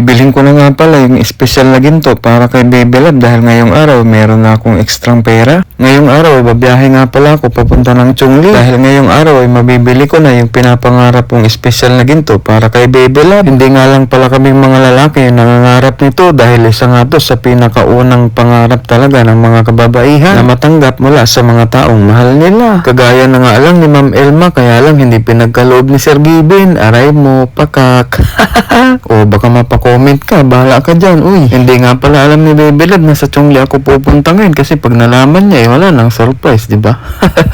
bibilhin ko na nga pala yung special na ginto para kay Baby Love dahil ngayong araw meron na akong ekstrang pera. Ngayong araw babiyahe nga pala ako papunta ng Chongli dahil ngayong araw ay mabibili ko na yung pinapangarap kong special na ginto para kay Baby Love. Hindi nga lang pala kaming mga lalaki yung nangangarap nito dahil isa nga to sa pinakaunang pangarap talaga ng mga kababaihan na matanggap mula sa mga taong mahal nila. Kagaya na nga lang ni Ma'am Elma, kaya lang hindi pinagkaloob ni Sir Given. Aray mo, pakak. O baka mapakomment ka, bahala ka dyan. Uy, hindi nga pala alam ni Baby Love na sa Chongli ako pupunta ngayon kasi pag nalaman niya wala nang surprise, di ba?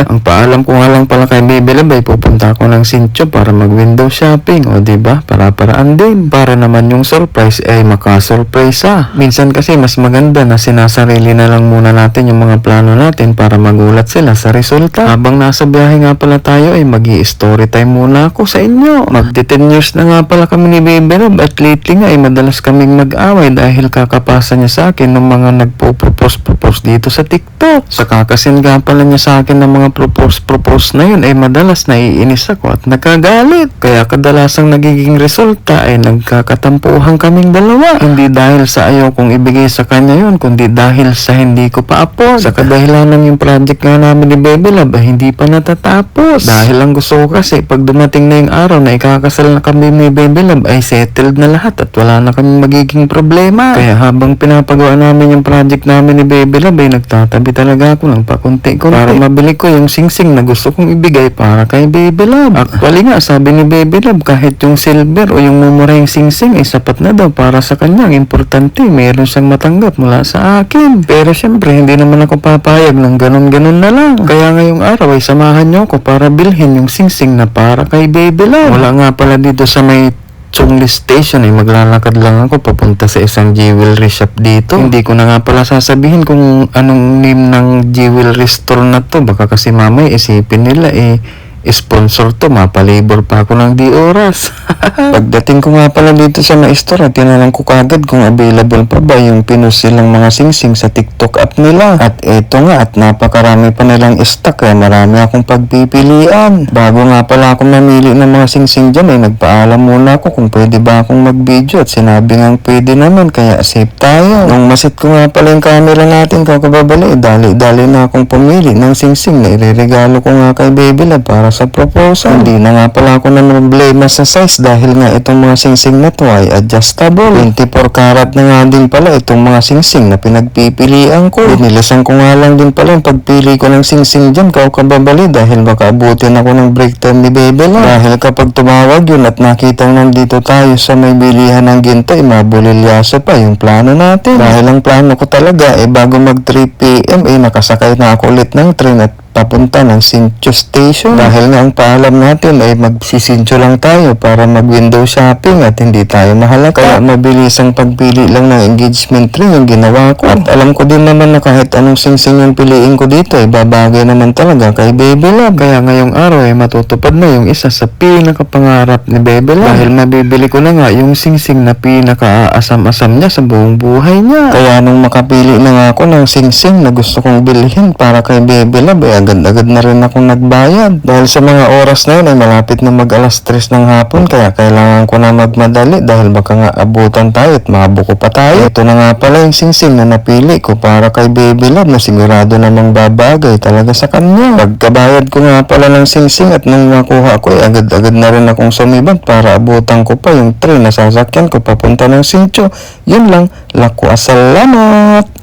Ang paalam ko nga lang pala kay Baby Love ay pupunta ako ng Sincho para mag window shopping, o di ba? Para-paraan din para naman yung surprise ay maka-surprise. Minsan kasi mas maganda na sinasarili na lang muna natin yung mga plano natin para magulat sila sa resulta. Habang nasa biyahe nga pala tayo ay magi-story time muna ako sa inyo. Magti-10 years na nga pala kami ni Baby Love at lately nga ay madalas kaming mag-away dahil kakapasa niya sa akin ng mga nagpo-propose dito sa TikTok. Sa kakasin nga pala niya sa akin ng mga propose na yun ay madalas naiinis ako at nagkagalit. Kaya kadalasang nagiging resulta ay nagkakatampuhan kaming dalawa. Hindi dahil sa ayaw kong ibigay sa kanya yun, kundi dahil sa hindi ko pa afford. Sa kadahilanan yung project nga namin ni Baby Love ay hindi pa natatapos. Dahil ang gusto ko kasi pag dumating na yung araw na ikakasal na kami ni Baby Love ay settled na lahat at wala na kami magiging problema. Kaya habang pinapagawa namin yung project namin ni Baby Love ay nagtatabi talaga ako ng pakunti-kunti para mabili ko yung singsing na gusto kong ibigay para kay Baby Love. Actually nga sabi ni Baby Love kahit yung silver o yung mumurahing singsing ay sapat na daw para sa kanya. Importante meron siyang matanggap mula sa akin. Pero syempre hindi naman ako papayag ng ganun-ganun na lang. Kaya ngayong araw ay samahan niyo ako para bilhin yung singsing na para kay Baby Love. Wala nga pala dito sa may Chongli Station ay maglalakad lang ako papunta sa isang jewelry shop dito. Hindi ko na nga pala sasabihin kung anong name ng jewelry store na to. Baka kasi mamay isipin nila sponsor to, mapalibor pa ako ng di oras. Pagdating ko nga pala dito sa mga store, tinanong ko kagad kung available pa ba yung pinost silang mga singsing sa TikTok app nila. At eto nga, at napakarami pa nilang stock kaya marami akong pagpipilian. Bago nga pala ako mamili ng mga singsing dyan ay nagpaalam muna ako kung pwede ba akong mag-video at sinabi nga pwede naman kaya safe tayo. Nung masit ko nga pala yung camera natin kakababali, dali-dali na akong pumili ng singsing na ireregalo ko nga kay Baby Love para sa proposal. Hindi na nga pala ako na problema sa size dahil nga itong mga singsing na to ay adjustable. 24 karat na nga din pala itong mga singsing na pinagpipilian ko. Binilasan ko nga lang din pala yung pagpili ko ng singsing dyan kababali dahil baka abutin ako ng break time ni Baby Love. Dahil kapag tumawag yun at nakitang nandito tayo sa may bilihan ng ginto ay mabulilyaso pa yung plano natin. Dahil ang plano ko talaga bago mag 3 PM nakasakay na ako ulit ng train at papunta ng Sincho Station. Dahil nga ang paalam natin ay magsisincho lang tayo para mag-window shopping at hindi tayo mahalata. Kaya mabilis ang pagpili lang ng engagement ring yung ginawa ko. At alam ko din naman na kahit anong singsing yung piliin ko dito ay babagay naman talaga kay Baby Love. Kaya ngayong araw ay matutupad na yung isa sa pinakapangarap ni Baby Love. Dahil mabibili ko na nga yung singsing na pinaka-aasam-asam niya sa buong buhay niya. Kaya nung makapili na nga ako ng singsing na gusto kong bilhin para kay Baby Love ay agad-agad na rin akong nagbayad. Dahil sa mga oras na yun ay malapit na mag-alas 3 ng hapon kaya kailangan ko na magmadali dahil baka nga abutan tayo at mabuko pa tayo. Ito na nga pala yung singsing na napili ko para kay Baby Love na sigurado namang babagay talaga sa kanya. Pagkabayad ko nga pala ng singsing at nang nakuha ko ay agad-agad na rin akong sumibag para abutan ko pa yung train na sasakyan ko papunta ng Sincho. Yun lang. Laku, salamat!